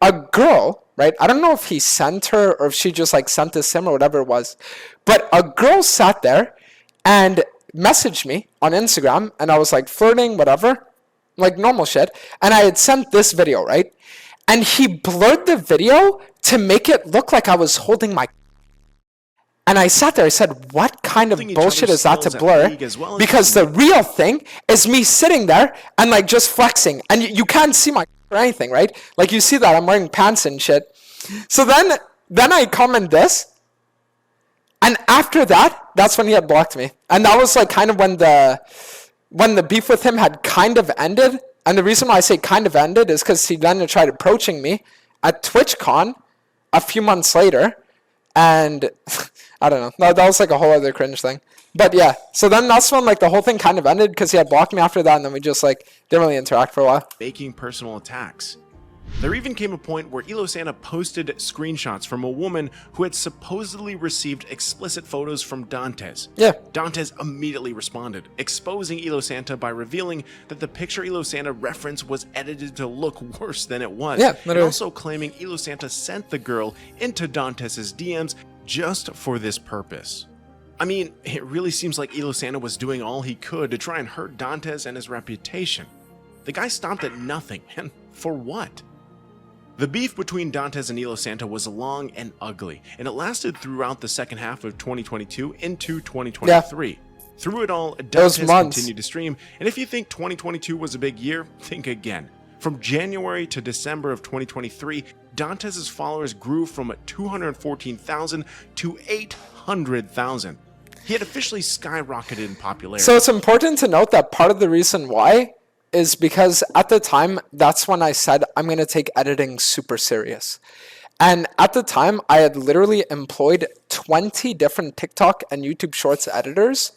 a girl, right? I don't know if he sent her or if she just like sent this to him or whatever it was. But a girl sat there and messaged me on Instagram and I was like flirting, whatever, like normal shit. And I had sent this video, right? And he blurred the video to make it look like I was holding my. And I sat there, I said, what kind of each bullshit other's is that to skills at blur? league as well as Because the real thing is me sitting there and like just flexing. And you can't see my or anything, right? Like you see that I'm wearing pants and shit. So then I comment this. And after that, that's when he had blocked me. And that was like kind of when the beef with him had kind of ended. And the reason why I say kind of ended is because he then tried approaching me at TwitchCon a few months later. And I don't know. That was like a whole other cringe thing. But yeah, so then that's when like the whole thing kind of ended because he had blocked me after that. And then we just like didn't really interact for a while. making personal attacks. There even came a point where Elo Santa posted screenshots from a woman who had supposedly received explicit photos from Dantes. Yeah. Dantes immediately responded, exposing Elo Santa by revealing that the picture Elo Santa referenced was edited to look worse than it was. Yeah, and literally. also claiming Elo Santa sent the girl into Dantes' DMs just for this purpose. I mean, it really seems like Elo Santa was doing all he could to try and hurt Dantes and his reputation. The guy stopped at nothing, and for what? The beef between Dantes and Elo Santa was long and ugly, and it lasted throughout the second half of 2022 into 2023. Yeah. Through it all, Dantes continued to stream, and if you think 2022 was a big year, think again. From January to December of 2023, Dantes' followers grew from 214,000 to 800,000. He had officially skyrocketed in popularity. So it's important to note that part of the reason why is because at the time, that's when I said I'm going to take editing super serious. And at the time, I had literally employed 20 different TikTok and YouTube Shorts editors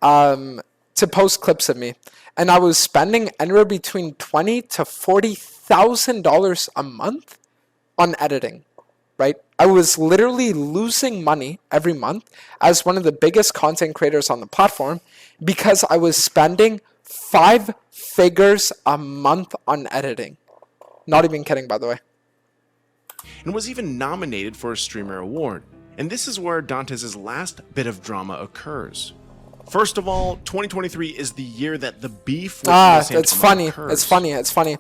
to post clips of me. And I was spending anywhere between $20,000 to $40,000 a month on editing, right? I was literally losing money every month as one of the biggest content creators on the platform because I was spending 5 figures a month on editing. Not even kidding, by the way. And was even nominated for a Streamer Award. And this is where Dantes' last bit of drama occurs. First of all, 2023 is the year that the beef with it's funny. It's funny.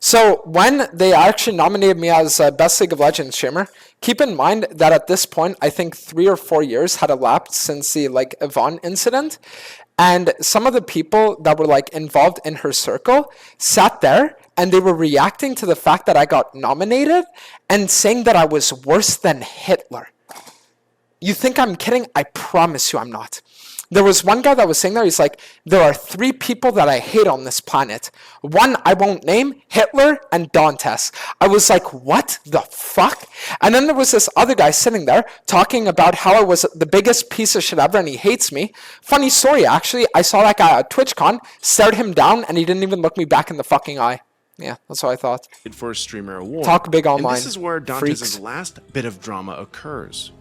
So when they actually nominated me as Best League of Legends streamer, keep in mind that at this point, I think 3 or 4 years had elapsed since the Yvonne incident. And some of the people that were involved in her circle sat there and they were reacting to the fact that I got nominated and saying that I was worse than Hitler. You think I'm kidding? I promise you I'm not. There was one guy that was saying there, he's like, there are 3 people that I hate on this planet. One I won't name, Hitler and Dantes. I was like, what the fuck? And then there was this other guy sitting there talking about how I was the biggest piece of shit ever and he hates me. Funny story, actually, I saw that guy at TwitchCon, stared him down, and he didn't even look me back in the fucking eye. Yeah, that's what I thought. For a Streamer Award. Talk big online. And this is where Dantes' last bit of drama occurs.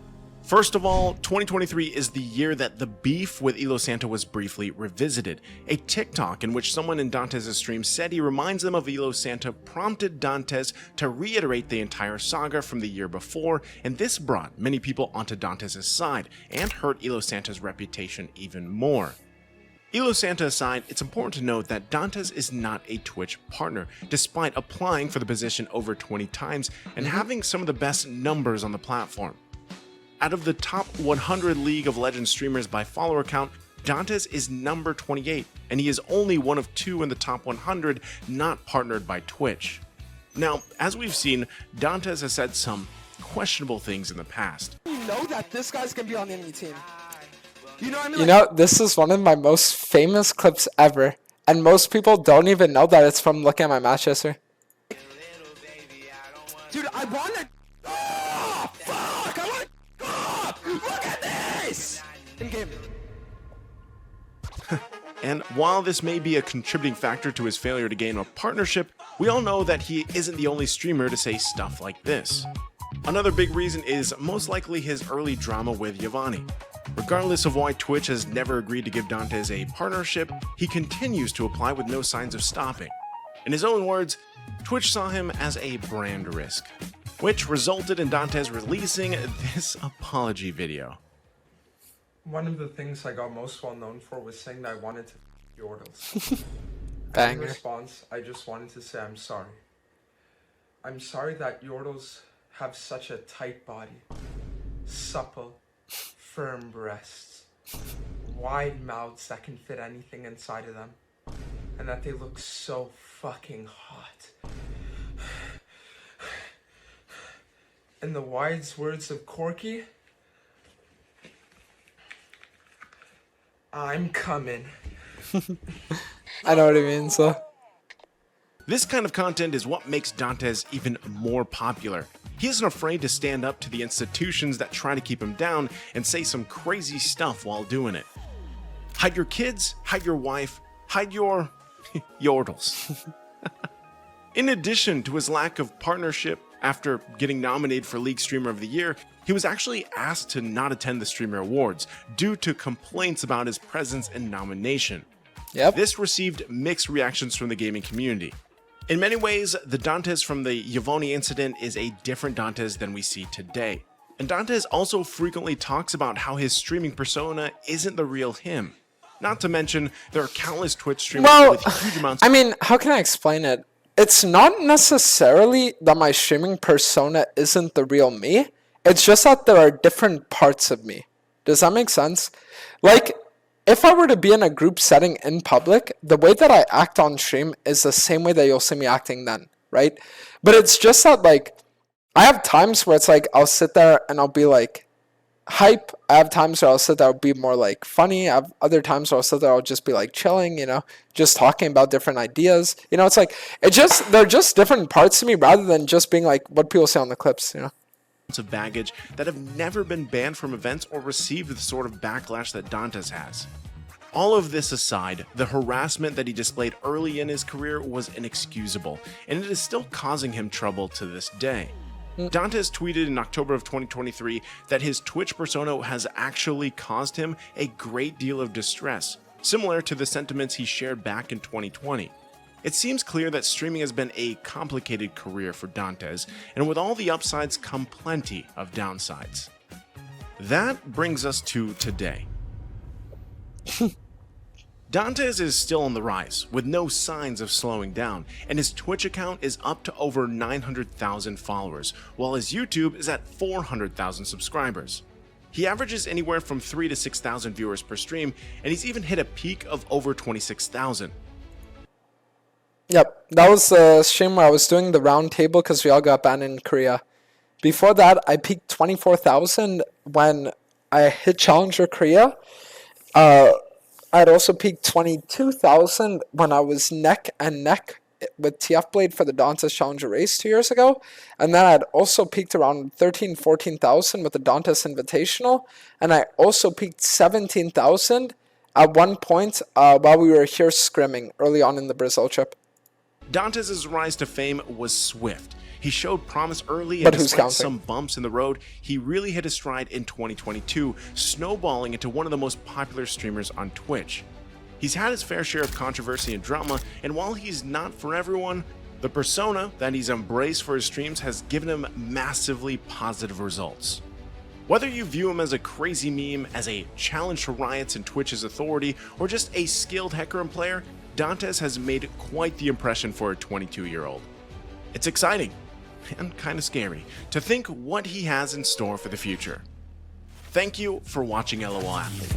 First of all, 2023 is the year that the beef with Elo Santa was briefly revisited. A TikTok in which someone in Dantes' stream said he reminds them of Elo Santa prompted Dantes to reiterate the entire saga from the year before, and this brought many people onto Dantes' side and hurt Elo Santa's reputation even more. Elo Santa aside, it's important to note that Dantes is not a Twitch partner, despite applying for the position over 20 times and having some of the best numbers on the platform. Out of the top 100 League of Legends streamers by follower count, Dantes is number 28, and he is only one of 2 in the top 100 not partnered by Twitch. Now, as we've seen, Dantes has said some questionable things in the past. You know that this guy's gonna be on the enemy team. You know what I mean? You know, this is one of my most famous clips ever, and most people don't even know that it's from looking at my match history. Dude, I wanna... Oh, fuck! I wanna... Oh, look at this! In-game. And while this may be a contributing factor to his failure to gain a partnership, we all know that he isn't the only streamer to say stuff like this. Another big reason is most likely his early drama with Yvonne. Regardless of why Twitch has never agreed to give Dantes a partnership, he continues to apply with no signs of stopping. In his own words, Twitch saw him as a brand risk, which resulted in Dantes releasing this apology video. One of the things I got most well known for was saying that I wanted to Yordles. In response, I just wanted to say I'm sorry. I'm sorry that Yordles have such a tight body, supple, firm breasts, wide mouths that can fit anything inside of them, and that they look so fucking hot. In the wise words of Corky, I'm coming. I know what it means, so. This kind of content is what makes Dantes even more popular. He isn't afraid to stand up to the institutions that try to keep him down and say some crazy stuff while doing it. Hide your kids, hide your wife, hide your Yordles. In addition to his lack of partnership after getting nominated for League Streamer of the Year, he was actually asked to not attend the Streamer Awards due to complaints about his presence and nomination. Yep. This received mixed reactions from the gaming community. In many ways, the Dantes from the Yvonne incident is a different Dantes than we see today. And Dantes also frequently talks about how his streaming persona isn't the real him. Not to mention, there are countless Twitch streamers with huge amounts I mean, how can I explain it? It's not necessarily that my streaming persona isn't the real me. It's just that there are different parts of me. Does that make sense? Like, if I were to be in a group setting in public, the way that I act on stream is the same way that you'll see me acting then, right? But it's just that, like, I have times where it's like, I'll sit there and I'll be like, hype. I have times where I'll sit there, I'll be more like funny. I have other times where I'll sit there, I'll just be like chilling, you know, just talking about different ideas. You know, it's like, they're just different parts of me rather than just being like what people say on the clips, you know. of baggage that have never been banned from events or received the sort of backlash that Dantes has. All of this aside, the harassment that he displayed early in his career was inexcusable, and it is still causing him trouble to this day. Dantes tweeted in October of 2023 that his Twitch persona has actually caused him a great deal of distress, similar to the sentiments he shared back in 2020. It seems clear that streaming has been a complicated career for Dantes, and with all the upsides come plenty of downsides. That brings us to today. Dantes is still on the rise, with no signs of slowing down, and his Twitch account is up to over 900,000 followers, while his YouTube is at 400,000 subscribers. He averages anywhere from 3,000 to 6,000 viewers per stream, and he's even hit a peak of over 26,000. Yep, that was the stream where I was doing the round table because we all got banned in Korea. Before that, I peaked 24,000 when I hit Challenger Korea. I'd also peaked 22,000 when I was neck and neck with TF Blade for the Dantes Challenger race 2 years ago. And then I'd also peaked around 14,000 with the Dantes Invitational. And I also peaked 17,000 at one point while we were here scrimming early on in the Brazil trip. Dantes' rise to fame was swift. He showed promise early, But and who's despite counting? some bumps in the road, he really hit his stride in 2022, snowballing into one of the most popular streamers on Twitch. He's had his fair share of controversy and drama, and while he's not for everyone, the persona that he's embraced for his streams has given him massively positive results. Whether you view him as a crazy meme, as a challenge to riots and Twitch's authority, or just a skilled hacker and player, Dantes has made quite the impression for a 22-year-old. It's exciting and kind of scary to think what he has in store for the future. Thank you for watching LOL Athlete.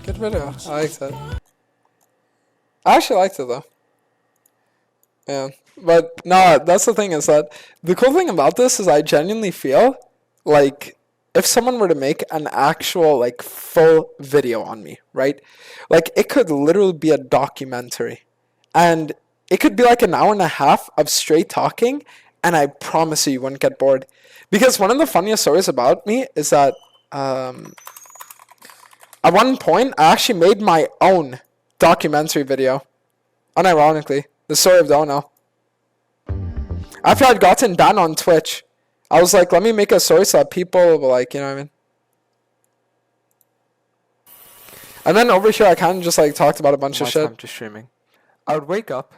Good video. I liked it. I actually liked it though. Yeah. But no, that's the thing is that the cool thing about this is I genuinely feel like if someone were to make an actual like full video on me, right? Like it could literally be a documentary. And it could be like an hour and a half of straight talking, and I promise you wouldn't get bored. Because one of the funniest stories about me is that at one point I actually made my own documentary video. Unironically, the story of Doaenel. After I'd gotten banned on Twitch, I was like, let me make a story so that people will like, you know what I mean? And then over here I kind of just like talked about a bunch of shit. To streaming. I would wake up,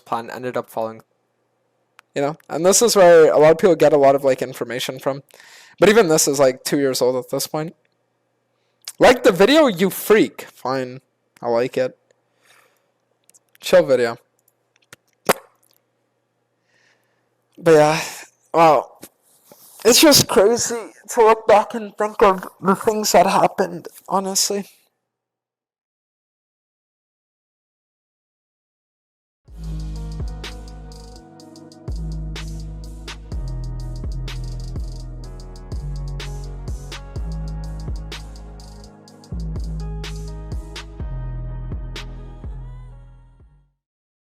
plan ended up following. You know, and this is where a lot of people get a lot of like information from. But even this is like 2 years old at this point. Like the video, you freak. Fine, I like it. Chill video. But yeah, wow. It's just crazy to look back and think of the things that happened, honestly.